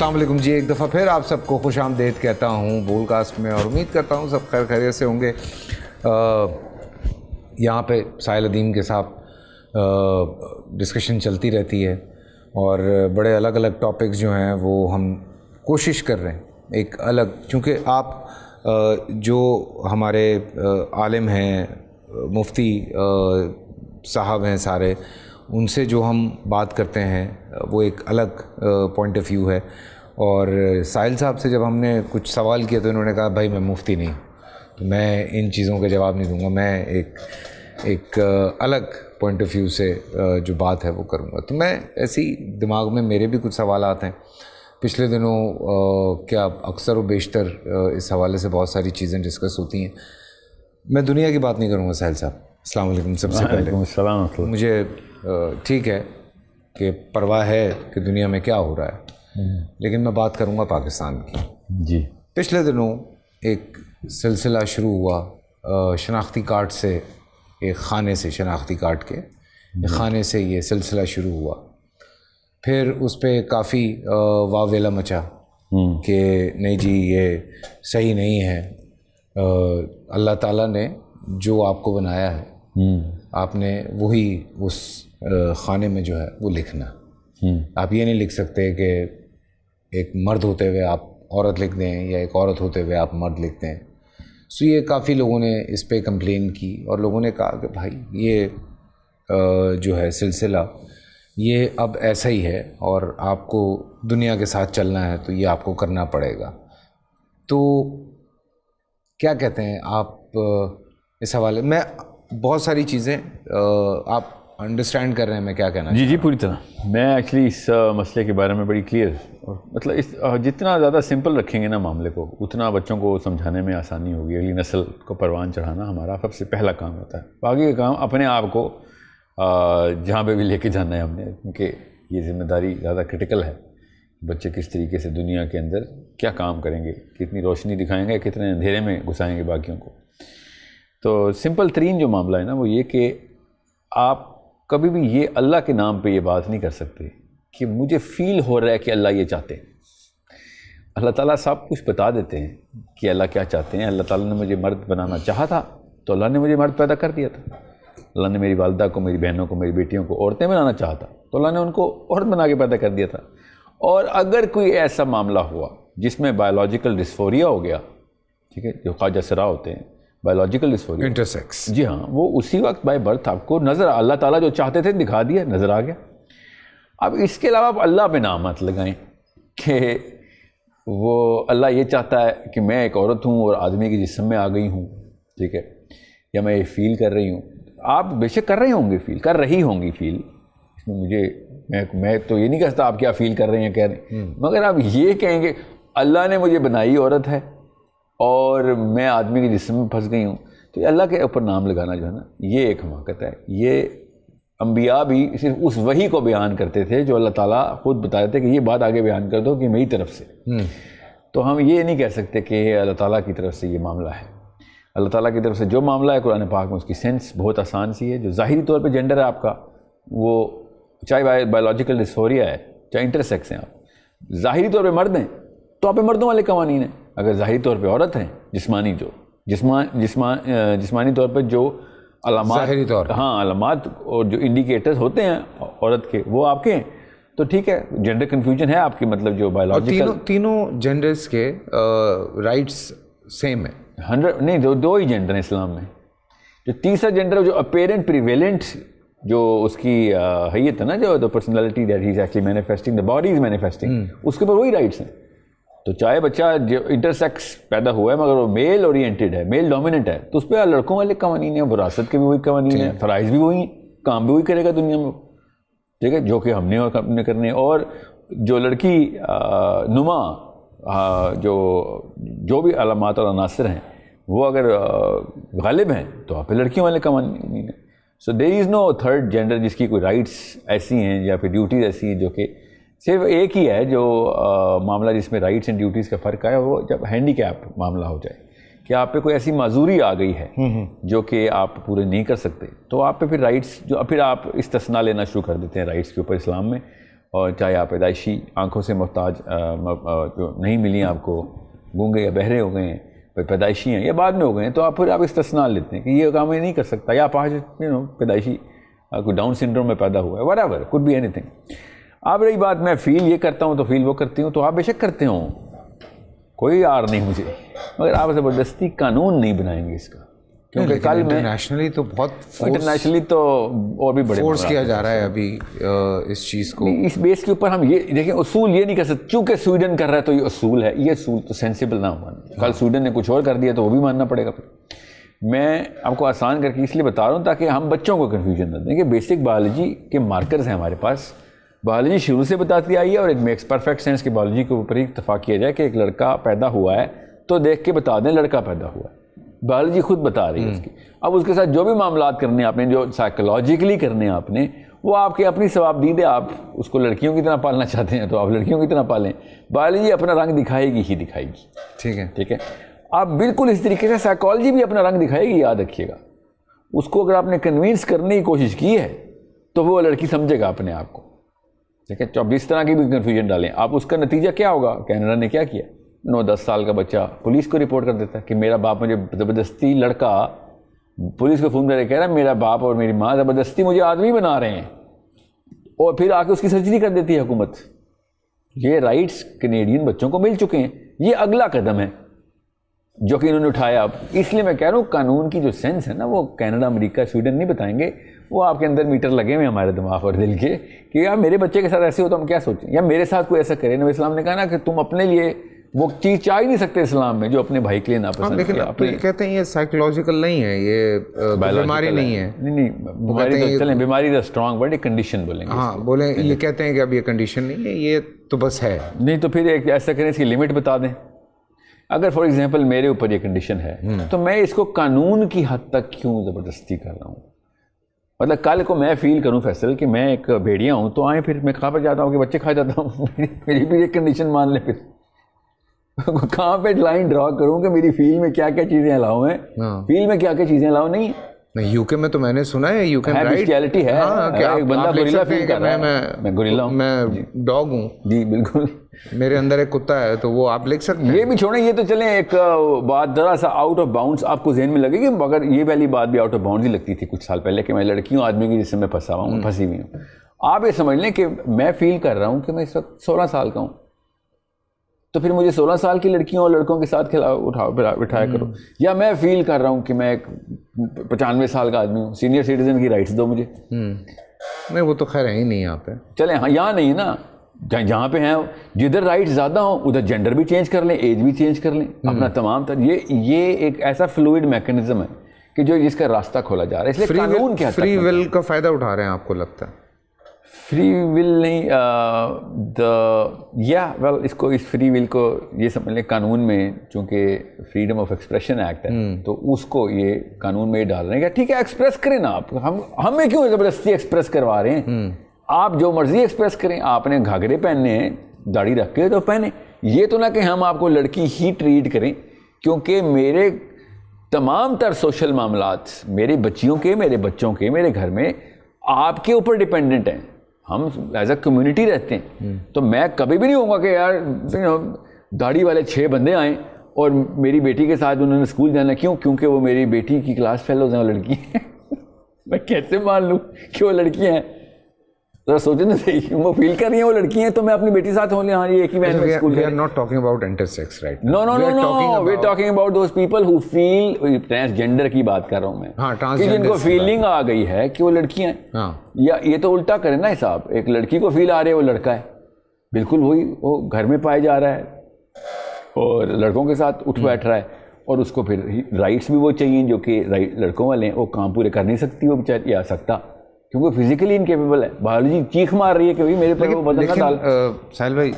السلام علیکم جی، ایک دفعہ پھر آپ سب کو خوش آمدید کہتا ہوں بول کاسٹ میں، اور امید کرتا ہوں سب خیر خیریت سے ہوں گے۔ یہاں پہ ساحل ادیم کے ساتھ ڈسکشن چلتی رہتی ہے اور بڑے الگ الگ ٹاپکس جو ہیں وہ ہم کوشش کر رہے ہیں ایک الگ، چونکہ آپ جو ہمارے عالم ہیں، مفتی صاحب ہیں سارے، ان سے جو ہم بات کرتے ہیں وہ ایک الگ پوائنٹ آف ویو ہے۔ اور ساحل صاحب سے جب ہم نے کچھ سوال کیا تو انہوں نے کہا بھائی میں مفتی نہیں، تو میں ان چیزوں کے جواب نہیں دوں گا، میں ایک الگ پوائنٹ آف ویو سے جو بات ہے وہ کروں گا۔ تو میں ایسی دماغ میں میرے بھی کچھ سوالات ہیں پچھلے دنوں، کیا اکثر و بیشتر اس حوالے سے بہت ساری چیزیں ڈسکس ہوتی ہیں۔ میں دنیا کی بات نہیں کروں گا ساحل صاحب، السلام علیکم سب سے پہلے۔ السلام علیکم۔ مجھے ٹھیک ہے کہ پرواہ ہے کہ دنیا میں کیا ہو رہا ہے، لیکن میں بات کروں گا پاکستان کی۔ جی، پچھلے دنوں ایک سلسلہ شروع ہوا شناختی کارڈ سے، ایک خانے سے، شناختی کارڈ کے خانے سے یہ سلسلہ شروع ہوا۔ پھر اس پہ کافی واویلا مچا کہ نہیں جی یہ صحیح نہیں ہے، اللہ تعالیٰ نے جو آپ کو بنایا ہے آپ نے وہی اس خانے میں جو ہے وہ لکھنا۔ آپ یہ نہیں لکھ سکتے کہ ایک مرد ہوتے ہوئے آپ عورت لکھ دیں یا ایک عورت ہوتے ہوئے آپ مرد لکھ دیں۔ سو یہ کافی لوگوں نے اس پہ کمپلین کی اور لوگوں نے کہا کہ بھائی یہ جو ہے سلسلہ یہ اب ایسا ہی ہے اور آپ کو دنیا کے ساتھ چلنا ہے تو یہ آپ کو کرنا پڑے گا۔ تو کیا کہتے ہیں آپ اس حوالے میں؟ بہت ساری چیزیں آپ انڈرسٹینڈ کر رہے ہیں میں کیا کہنا؟ جی پوری طرح میں ایکچولی اس مسئلے کے بارے میں بڑی کلیئر، اور مطلب اس جتنا زیادہ سمپل رکھیں گے نا معاملے کو، اتنا بچوں کو سمجھانے میں آسانی ہوگی۔ اگلی نسل کو پروان چڑھانا ہمارا سب سے پہلا کام ہوتا ہے، باقی کا کام اپنے آپ کو جہاں پہ بھی لے کے جانا ہے ہم نے، کیونکہ یہ ذمہ داری زیادہ کرٹیکل ہے۔ بچے کس طریقے سے دنیا کے اندر کیا کام کریں گے، کتنی روشنی دکھائیں گے، کتنے اندھیرے میں گھسائیں گے باقیوں کو۔ تو سمپل ترین جو معاملہ ہے نا وہ یہ کہ آپ کبھی بھی یہ اللہ کے نام پہ یہ بات نہیں کر سکتے کہ مجھے فیل ہو رہا ہے کہ اللہ یہ چاہتے ہیں۔ اللہ تعالیٰ سب کچھ بتا دیتے ہیں کہ اللہ کیا چاہتے ہیں۔ اللہ تعالیٰ نے مجھے مرد بنانا چاہا تھا تو اللہ نے مجھے مرد پیدا کر دیا تھا۔ اللہ نے میری والدہ کو، میری بہنوں کو، میری بیٹیوں کو عورتیں بنانا چاہا تھا تو اللہ نے ان کو عورت بنا کے پیدا کر دیا تھا۔ اور اگر کوئی ایسا معاملہ ہوا جس میں بایولوجیکل ڈسفوریا ہو گیا، ٹھیک ہے، جو خواجہ سرا ہوتے ہیں بایولوجیکل ڈسفوریا، انٹرسیکس، جی ہاں، وہ اسی وقت بائی برتھ آپ کو نظر، اللہ تعالیٰ جو چاہتے تھے دکھا دیا، نظر آ گیا۔ اب اس کے علاوہ آپ اللہ پہ نام مت لگائیں کہ وہ اللہ یہ چاہتا ہے کہ میں ایک عورت ہوں اور آدمی کے جسم میں آ گئی ہوں، ٹھیک ہے، یا میں یہ فیل کر رہی ہوں۔ آپ بے شک کر رہے ہوں گے، فیل کر رہی ہوں گی، فیل اس میں مجھے میں تو یہ نہیں کہتا آپ کیا فیل کر رہے ہیں کہہ رہے ہیں، مگر آپ یہ کہیں گے اللہ نے مجھے بنائی عورت ہے اور میں آدمی کے جسم میں پھنس گئی ہوں، تو یہ اللہ کے اوپر نام لگانا جو ہے نا یہ ایک حماقت ہے۔ یہ انبیاء بھی صرف اس وحی کو بیان کرتے تھے جو اللہ تعالیٰ خود بتاتے تھے کہ یہ بات آگے بیان کر دو کہ میری طرف سے۔ تو ہم یہ نہیں کہہ سکتے کہ اللہ تعالیٰ کی طرف سے یہ معاملہ ہے۔ اللہ تعالیٰ کی طرف سے جو معاملہ ہے قرآن پاک میں اس کی سینس بہت آسان سی ہے۔ جو ظاہری طور پہ جینڈر ہے آپ کا، وہ چاہے بایولوجیکل ڈسفوریا ہے، چاہے انٹرسیکس ہیں، آپ ظاہری طور پہ مرد ہیں تو آپ پہ مردوں والے قوانین ہیں، اگر ظاہری طور پہ عورت ہیں، جسمانی طور پہ جو علامات، ظاہری طور پہ ہاں علامات اور جو انڈیکیٹرز ہوتے ہیں عورت کے وہ آپ کے ہیں، تو ٹھیک ہے، جینڈر کنفیوژن ہے آپ کی، مطلب جو بایولوجیکل تینوں جینڈرز کے رائٹس سیم ہیں۔ 100 نہیں، دو ہی جینڈر ہیں اسلام میں۔ جو تیسرا جینڈر جو اپیرنٹ پریویلنٹ جو اس کی حیت ہے نا، جو personality that he is actually manifesting, the body is manifesting, اس کے اوپر وہی رائٹس ہیں۔ تو چاہے بچہ جو انٹرسیکس پیدا ہوا ہے مگر وہ میل اورینٹیڈ ہے، میل ڈومیننٹ ہے، تو اس پہ لڑکوں والے قوانین ہیں، وراثت کے بھی وہی قوانین ہیں، فرائض بھی وہی ہیں، کام بھی وہی کرے گا دنیا میں، ٹھیک ہے، جو کہ ہم نے کرنے۔ اور جو لڑکی نما جو بھی علامات اور عناصر ہیں وہ اگر غالب ہیں تو آپ پہ لڑکیوں والے قوانین ہیں۔ سو دیر از نو تھرڈ جینڈر جس کی کوئی رائٹس ایسی ہیں یا پھر ڈیوٹیز ایسی ہیں، جو کہ صرف ایک ہی ہے جو معاملہ جس میں رائٹس اینڈ ڈیوٹیز کا فرق ہے، وہ جب ہینڈی کیپ معاملہ ہو جائے کہ آپ پہ کوئی ایسی معذوری آ گئی ہے جو کہ آپ پورے نہیں کر سکتے، تو آپ پہ پھر رائٹس جو پھر آپ استثناء لینا شروع کر دیتے ہیں رائٹس کے اوپر اسلام میں، اور چاہے آپ پیدائشی آنکھوں سے محتاج جو نہیں ملی آپ کو، گونگے یا بہرے ہو گئے ہیں، پیدائشی ہیں یا بعد میں ہو گئے ہیں، تو آپ پھر آپ استثناء لیتے ہیں کہ یہ کام یہ نہیں کر سکتا، یا آپ پیدائشی کوئی ڈاؤن سنڈروم میں پیدا ہوا ہے، whatever could be anything. اب رہی بات میں فیل یہ کرتا ہوں تو فیل وہ کرتی ہوں، تو آپ بے شک کرتے ہوں، کوئی آر نہیں مجھے، مگر آپ زبردستی قانون نہیں بنائیں گے اس کا، کیونکہ کل میں انٹرنیشنلی تو بہت انٹرنیشنلی تو اور بھی بڑے فورس کیا جا رہا ہے ابھی اس چیز کو. اس بیس کے اوپر ہم یہ دیکھیں، اصول یہ نہیں کر سکتے چونکہ سویڈن کر رہا ہے تو یہ اصول ہے، یہ اصول تو سینسیبل نہ مانا. کل سویڈن نے کچھ اور کر دیا تو وہ بھی ماننا پڑے گا. پھر میں آپ کو آسان کر کے اس لیے بتا رہا ہوں تاکہ ہم بچوں کو کنفیوژن نہ دیں کہ بیسک بایولوجی کے مارکرز ہیں ہمارے پاس. بایولوجی شروع سے بتاتی آئی ہے اور اٹ میکس پرفیکٹ سینس کہ بایولوجی کے اوپر ہی اتفاق کیا جائے کہ ایک لڑکا پیدا ہوا ہے تو دیکھ کے بتا دیں لڑکا پیدا ہوا ہے. بایولوجی خود بتا رہی ہے اس کی. اب اس کے ساتھ جو بھی معاملات کرنے آپ نے، جو سائیکولوجیکلی کرنے آپ نے، وہ آپ کے اپنی ثوابدید ہے. آپ اس کو لڑکیوں کی طرح پالنا چاہتے ہیں تو آپ لڑکیوں کی طرح پالیں. بایولوجی اپنا رنگ دکھائے گی ہی دکھائے گی. ٹھیک ہے. آپ بالکل اس طریقے سے سائیکالوجی بھی اپنا رنگ دکھائے گی، یاد رکھیے گا. اس کو اگر آپ نے کنوینس کرنے کی کوشش کی ہے تو وہ لڑکی سمجھے گا اپنے آپ کو. ٹھیک ہے. 24 طرح کی بھی کنفیوژن ڈالیں آپ، اس کا نتیجہ کیا ہوگا؟ کینیڈا نے کیا کیا، 9-10 سال کا بچہ پولیس کو رپورٹ کر دیتا ہے کہ میرا باپ مجھے زبردستی، لڑکا پولیس کو فون کر کے کہہ رہا ہے میرا باپ اور میری ماں زبردستی مجھے آدمی بنا رہے ہیں، اور پھر آ کے اس کی سرجری کر دیتی ہے حکومت. یہ رائٹس کینیڈین بچوں کو مل چکے ہیں. یہ اگلا قدم ہے جو کہ انہوں نے اٹھایا. اب اس لیے میں کہہ رہا ہوں قانون کی جو سینس ہے نا، وہ کینیڈا، امریکہ، سویڈن نہیں بتائیں گے. وہ آپ کے اندر میٹر لگے ہوئے ہمارے دماغ اور دل کے کہ یار میرے بچے کے ساتھ ایسے ہو تو ہم کیا سوچیں، یا میرے ساتھ کوئی ایسا کرے. نبی اسلام نے کہا نا کہ تم اپنے لیے وہ چیز چاہ ہی نہیں سکتے اسلام میں جو اپنے بھائی کے لیے ناپسند. لیکن کہتے ہیں یہ سائیکولوجیکل نہیں ہے، یہ بیماری نہیں ہے. نہیں بیماری تو چلیں، بیماری دا اسٹرانگ ورڈ، ایک کنڈیشن بولیں گے. ہاں بولیں، یہ کہتے ہیں کہ اب یہ کنڈیشن نہیں ہے، یہ تو بس ہے. نہیں تو پھر ایک ایسا کریں، اس کی لمٹ بتا دیں. اگر فار ایگزامپل میرے اوپر یہ کنڈیشن ہے تو میں اس کو قانون کی حد تک کیوں زبردستی کر رہا ہوں؟ مطلب کل کو میں فیل کروں فیصل کہ میں ایک بھیڑیا ہوں تو آئیں پھر میں کہاں پہ جاتا ہوں کہ بچے کھا جاتا ہوں، میری بھی ایک کنڈیشن مان لیں. پھر کہاں پہ لائن ڈرا کروں کہ میری فیل میں کیا کیا چیزیں الاؤ ہیں، فیل میں کیا کیا چیزیں الاؤ نہیں. یو کے میں تو میں نے سنا ہے یو کے بیسٹیلٹی ہے کہ ایک بندہ گوریلا فیل کر رہا ہے، میں گوریلا ہوں، میں ڈاگ ہوں. جی بالکل. میرے اندر ایک کتا ہے تو وہ آپ لکھ سکتے ہیں. یہ بھی چھوڑیں، یہ تو چلیں ایک بات ذرا سا آؤٹ آف باؤنڈس آپ کو ذہن میں لگے گی، مگر یہ پہلی بات بھی آؤٹ آف باؤنڈس ہی لگتی تھی کچھ سال پہلے کہ میں لڑکی ہوں، آدمی کی جس سے میں پھنسا ہوا ہوں، پھنسی ہوئی ہوں. آپ یہ سمجھ لیں کہ میں فیل کر رہا ہوں کہ میں اس وقت 16 سال کا ہوں، تو پھر مجھے 16 سال کی لڑکیوں اور لڑکوں کے ساتھ بٹھایا کرو. یا میں فیل کر رہا ہوں کہ میں ایک 95 سال کا آدمی ہوں، سینئر سٹیزن کی رائٹس دو مجھے. نہیں وہ تو خیر ہے ہی نہیں یہاں پہ. چلیں ہاں یہاں نہیں نا، جہاں پہ ہیں جدھر رائٹ زیادہ ہوں ادھر جینڈر بھی چینج کر لیں، ایج بھی چینج کر لیں، اپنا تمام تر. یہ ایک ایسا فلوئڈ میکنزم ہے کہ جو جس کا راستہ کھولا جا رہا ہے. اس لیے قانون کیا فری ول کا فائدہ اٹھا رہے ہیں آپ کو لگتا ہے؟ فری ول نہیں، اس کو اس فری ول کو یہ سمجھ لیں قانون میں چونکہ فریڈم آف ایکسپریشن ایکٹ ہے تو اس کو یہ قانون میں یہ ڈال رہے ہیں کہ ٹھیک ہے ایکسپریس کریں نا آپ، ہمیں کیوں زبردستی ایکسپریس کروا رہے ہیں؟ آپ جو مرضی ایکسپریس کریں. آپ نے گھاگرے پہننے ہیں، داڑھی رکھ کے تو پہنے. یہ تو نہ کہ ہم آپ کو لڑکی ہی ٹریٹ کریں، کیونکہ میرے تمام تر سوشل معاملات میری بچیوں کے، میرے بچوں کے، میرے گھر میں آپ کے اوپر ڈیپینڈنٹ ہیں. ہم ایز اے کمیونٹی رہتے ہیں، تو میں کبھی بھی نہیں ہوں گا کہ یار داڑھی والے 6 بندے آئیں اور میری بیٹی کے ساتھ انہوں نے اسکول جانا. کیوں؟ کیونکہ وہ میری بیٹی کی کلاس فیلوز ہیں، وہ لڑکی ہیں. میں کیسے مان لوں کہ وہ لڑکیاں ہیں؟ ذرا سوچیں نا صحیح، وہ فیل کر رہی ہیں وہ لڑکی ہیں تو میں اپنی بیٹی ساتھ ہوں لے. ہاں یہ ایک ہی وین میں school. We are not talking about intersex right now. No, we're talking about those people who feel transgender کی بات کر رہا ہوں میں. ہاں کہ جن کو فیلنگ آ گئی ہے کہ وہ لڑکیاں ہیں. ہاں یا یہ تو الٹا کریں نا حساب، ایک لڑکی کو فیل آ رہی ہے وہ لڑکا ہے، بالکل وہی وہ گھر میں پائے جا رہا ہے اور لڑکوں کے ساتھ اٹھ بیٹھ رہا ہے، اور اس کو پھر رائٹس بھی وہ چاہیے جو کہ لڑکوں والے ہیں. وہ کام پورے کر نہیں سکتی وہ بیچاری، آ سکتا کیونکہ فزیکلی انکیپیبل ہے. بایولوجی چیخ مار رہی ہے کہ میرے پر وہ بدن نہ ڈال. ساحل بھائی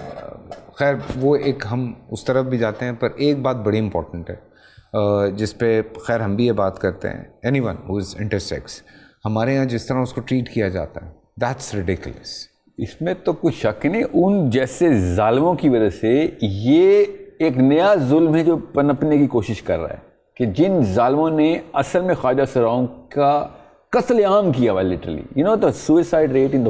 خیر وہ ایک ہم اس طرف بھی جاتے ہیں، پر ایک بات بڑی امپورٹنٹ ہے جس پہ خیر ہم بھی یہ بات کرتے ہیں. اینی ون ہو از انٹرسیکس، ہمارے یہاں جس طرح اس کو ٹریٹ کیا جاتا ہے دیٹس ریڈیکولس. اس میں تو کوئی شک نہیں. ان جیسے ظالموں کی وجہ سے یہ ایک نیا ظلم ہے جو پنپنے کی کوشش کر رہا ہے کہ جن ظالموں نے اصل میں خواجہ سراؤں کا قتل عام کیا ہوا literally. You know the suicide rate in the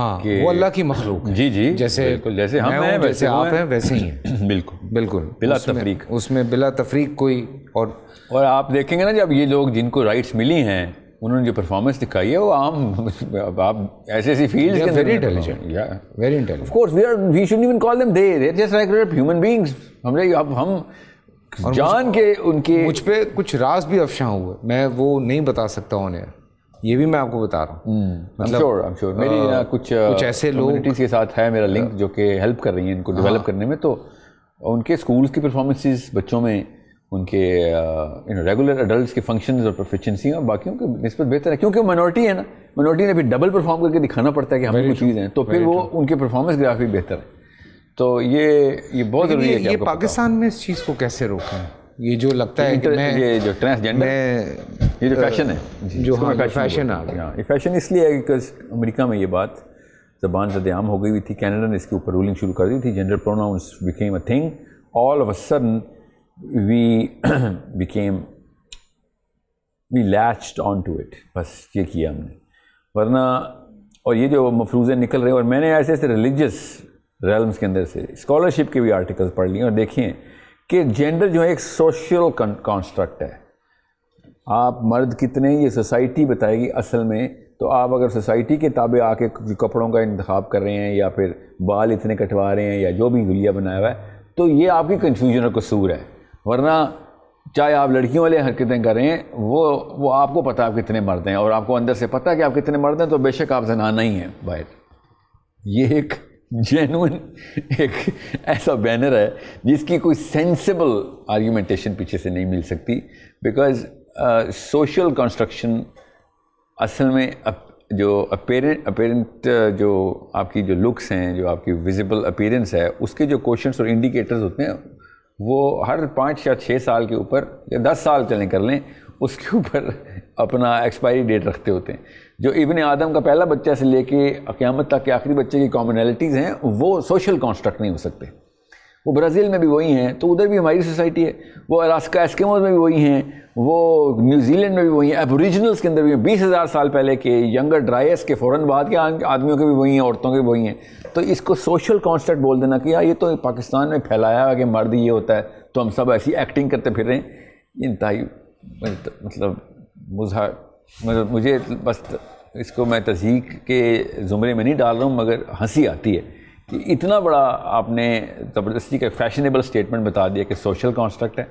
ہاں وہ اللہ کی مخلوق ہے. جی جیسے جیسے ہم ہیں جیسے آپ ہیں ویسے ہی ہیں. بالکل بلا تفریق. اس میں بلا تفریق کوئی. اور آپ دیکھیں گے نا جب یہ لوگ جن کو رائٹس ملی ہیں انہوں نے جو پرفارمنس دکھائی ہے وہ عام آپ ایسی فیلڈ کے very intelligent very intelligent. Of course we student even call them they are just like human beings. ہم جان کے ان کے مجھ پہ کچھ راز بھی افشاں ہوئے, میں وہ نہیں بتا سکتا انہیں, یہ بھی میں آپ کو بتا رہا ہوں. مطلب میری کچھ ایسے لوگ کمیونٹیز کے ساتھ ہے میرا لنک جو کہ ہیلپ کر رہی ہیں ان کو ڈیولپ کرنے میں, تو ان کے اسکولس کی پرفارمنسز بچوں میں, ان کے ریگولر ایڈلٹس کے فنکشنز اور پروفیشنسی اور باقیوں کی نسبت بہتر ہے, کیونکہ وہ مائنورٹی ہے نا, مائنورٹی نے بھی ڈبل پرفارم کر کے دکھانا پڑتا ہے کہ ہم کوئی چیز ہیں, تو پھر وہ ان کے پرفارمنس گراف بھی بہتر ہے. تو یہ بہت ضروری ہے کہ یہ پاکستان میں اس چیز کو کیسے روکیں. یہ جو لگتا ہے کہ یہ جو ٹرانسجینڈر یہ جو فیشن ہے, جو فیشن آ گیا, یہ فیشن اس لیے ہے بیکاز امریکہ میں یہ بات زبان زد عام ہو گئی ہوئی تھی. کینیڈا نے اس کے اوپر رولنگ شروع کر دی تھی. Gender pronouns became a thing. All of a sudden we latched on to it. بس یہ کیا ہم نے, ورنہ اور یہ جو مفروضے نکل رہے ہیں, اور میں نے ایسے ریلیجیس ریلمس کے اندر سے اسکالرشپ کے بھی آرٹیکلس پڑھ لیے اور دیکھیں کہ جینڈر جو ہے ایک سوشل کانسٹرکٹ ہے. آپ مرد کتنے یہ سوسائٹی بتائے گی اصل میں, تو آپ اگر سوسائٹی کے تابع آ کے کپڑوں کا انتخاب کر رہے ہیں یا پھر بال اتنے کٹوا رہے ہیں یا جو بھی حلیہ بنایا ہوا ہے, تو یہ آپ کی کنفیوژن اور قصور ہے. ورنہ چاہے آپ لڑکیوں والے حرکتیں کر رہے ہیں, وہ آپ کو پتہ آپ کتنے مرد ہیں, اور آپ کو اندر سے پتہ ہے کہ آپ کتنے مرد ہیں, تو بے شک آپ زنانہ ہی ہیں باہر. یہ ایک جینوئن ایک ایسا بینر ہے جس کی کوئی سینسیبل آرگیومنٹیشن پیچھے سے نہیں مل سکتی, بیکاز سوشل کنسٹرکشن اصل میں جو اپیرنٹ جو آپ کی جو لکس ہیں, جو آپ کی ویزیبل اپیرنس ہے, اس کے جو کوشنٹس اور انڈیکیٹرز ہوتے ہیں وہ ہر 5 یا 6 سال کے اوپر یا 10 سال چلیں کر لیں, اس کے اوپر اپنا ایکسپائری ڈیٹ رکھتے ہوتے ہیں. جو ابن آدم کا پہلا بچہ سے لے کے قیامت تک کے آخری بچے کی کامنالٹیز ہیں, وہ سوشل کانسٹرکٹ نہیں ہو سکتے. وہ برازیل میں بھی وہی ہیں, تو ادھر بھی ہماری سوسائٹی ہے. وہ الاسکا ایسکیموز میں بھی وہی ہیں, وہ نیوزی لینڈ میں بھی وہی ہیں, ایبوریجنلس کے اندر بھی 20,000 سال پہلے کے ینگر ڈرائیس کے فوراً بعد کے آدمیوں کے بھی وہی ہیں, عورتوں کے بھی وہی ہیں. تو اس کو سوشل کانسٹرکٹ بول دینا کہ یار یہ تو پاکستان میں پھیلایا ہے کہ مرد یہ ہوتا ہے, تو ہم سب ایسی ایکٹنگ کرتے پھر رہے ہیں. انتہائی مطلب مجھے بس اس کو میں تصدیق کے زمرے میں نہیں ڈال رہا ہوں, مگر ہنسی آتی ہے کہ اتنا بڑا آپ نے زبردستی کا فیشنیبل اسٹیٹمنٹ بتا دیا کہ سوشل کانسٹرکٹ ہے.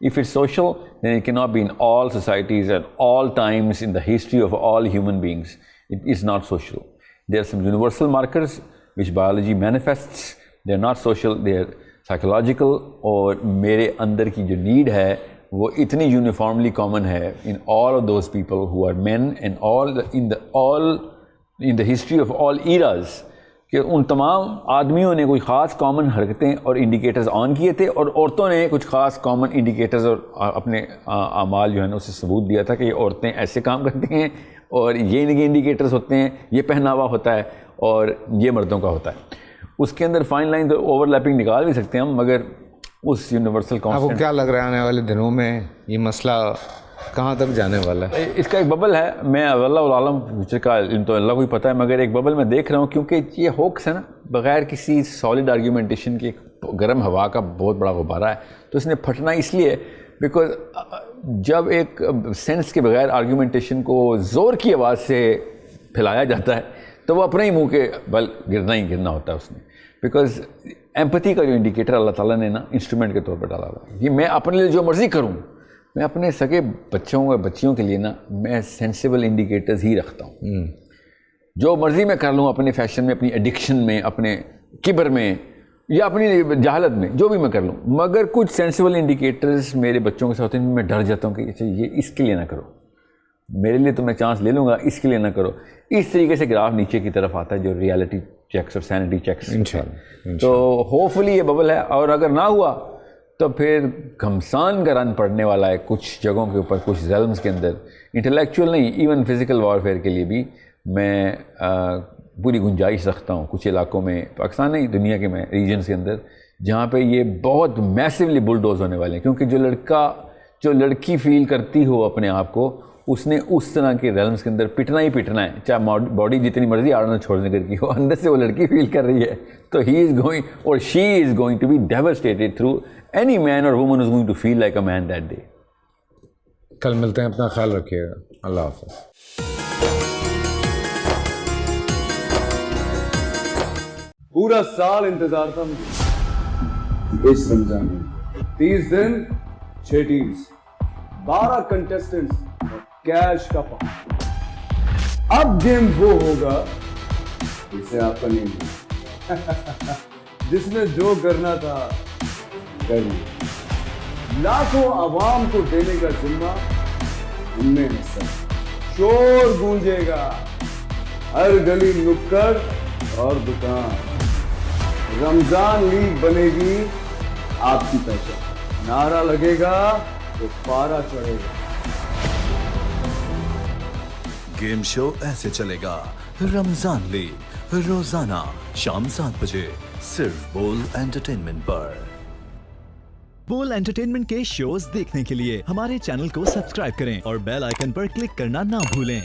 If it's social, then it cannot be in all societies at all times in the history of all human beings. It is not social. There are some universal markers which biology manifests. They are not social, they are psychological. اور میرے اندر کی جو need ہے وہ اتنی uniformly common ہے in all of those people who are men and in the history of all eras, کہ ان تمام آدمیوں نے کوئی خاص کامن حرکتیں اور انڈیکیٹرز آن کیے تھے, اور عورتوں نے کچھ خاص کامن انڈیکیٹرز اور اپنے اعمال جو ہے نا اسے ثبوت دیا تھا کہ یہ عورتیں ایسے کام کرتی ہیں, اور یہ ان کے انڈیکیٹرز ہوتے ہیں, یہ پہناوا ہوتا ہے, اور یہ مردوں کا ہوتا ہے. اس کے اندر فائن لائن اوور لیپنگ نکال بھی سکتے ہیں ہم, مگر اس یونیورسل کانسٹنٹ. آپ کو کیا لگ رہا ہے آنے والے دنوں میں یہ مسئلہ کہاں تک جانے والا ہے؟ اس کا ایک ببل ہے, میں اللہ عالم فیوچر کا علم تو اللہ کو ہی پتہ ہے, مگر ایک ببل میں دیکھ رہا ہوں, کیونکہ یہ ہوکس ہے نا, بغیر کسی سالڈ آرگیومنٹیشن کی گرم ہوا کا بہت بڑا غبارہ ہے. تو اس نے پھٹنا اس لیے بیکاز جب ایک سینس کے بغیر آرگیومنٹیشن کو زور کی آواز سے پھیلایا جاتا ہے تو وہ اپنے ہی منہ کے بل گرنا ہی گرنا ہوتا ہے اس میں. بیکاز ایمپتھی کا جو انڈیکیٹر اللہ تعالیٰ نے نا انسٹرومنٹ کے طور پر ڈالا ہوا ہے, یہ میں اپنے لیے جو مرضی کروں, میں اپنے سگے بچوں اور بچیوں کے لیے نا میں سینسیبل انڈیکیٹرز ہی رکھتا ہوں. جو مرضی میں کر لوں اپنے فیشن میں, اپنی ایڈکشن میں, اپنے کبر میں, یا اپنی جہالت میں, جو بھی میں کر لوں, مگر کچھ سینسیبل انڈیکیٹرز میرے بچوں کے ساتھ میں ڈر جاتا ہوں کہ اچھا یہ اس کے لیے نہ کرو, میرے لیے تو میں چانس لے لوں گا, اس کے لیے نہ کرو. اس طریقے سے گراف نیچے کی طرف آتا ہے جو ریالٹی چیکس اور سینٹی چیکس. تو ہوپ فلی یہ ببل ہے, اور اگر نہ ہوا تو پھر گھمسان کا رن پڑنے والا ہے کچھ جگہوں کے اوپر, کچھ ریلمز کے اندر. انٹلیکچوئل نہیں, ایون فزیکل وارفیئر کے لیے بھی میں پوری گنجائش رکھتا ہوں کچھ علاقوں میں, پاکستان نہیں دنیا کے میں ریجنز کے اندر, جہاں پہ یہ بہت میسیولی بلڈوز ہونے والے ہیں. کیونکہ جو لڑکی فیل کرتی ہو اپنے آپ کو, اس نے اس طرح کے ریلمس کے اندر پٹنا ہی پٹنا ہے, چاہے باڈی جتنی مرضی آرنلڈ چھوڑنیگر کی ہو, اندر سے وہ لڑکی فیل کر رہی ہے. تو ہی از گوئنگ اور she is going to be devastated through any man اور woman is going to feel like a man that day. کل ملتے ہیں, اپنا خیال رکھیے گا, اللہ حافظ. پورا سال انتظار تھا مجھے اس رمضان میں. 30 دن 6 ٹیمز, 12 کنٹیسٹنٹس, کیش کا پاؤں. اب گیم وہ ہوگا جسے آپ کا نہیں ہے, جس نے جو کرنا تھا کر لیا. لاکھوں عوام کو دینے کا ذمہ ان میں ہے. شور گونجے گا ہر گلی نکڑ اور دکان. رمضان لیگ بنے گی آپ کی پہچان. نعرہ لگے گا تو پارا چڑھے گا. گیم شو ایسے چلے گا. رمضان لیگ روزانہ شام 7 بجے صرف بول انٹرٹینمنٹ پر. بول انٹرٹینمنٹ کے شوز دیکھنے کے لیے ہمارے چینل کو سبسکرائب کریں اور بیل آئیکن پر کلک کرنا نہ بھولیں.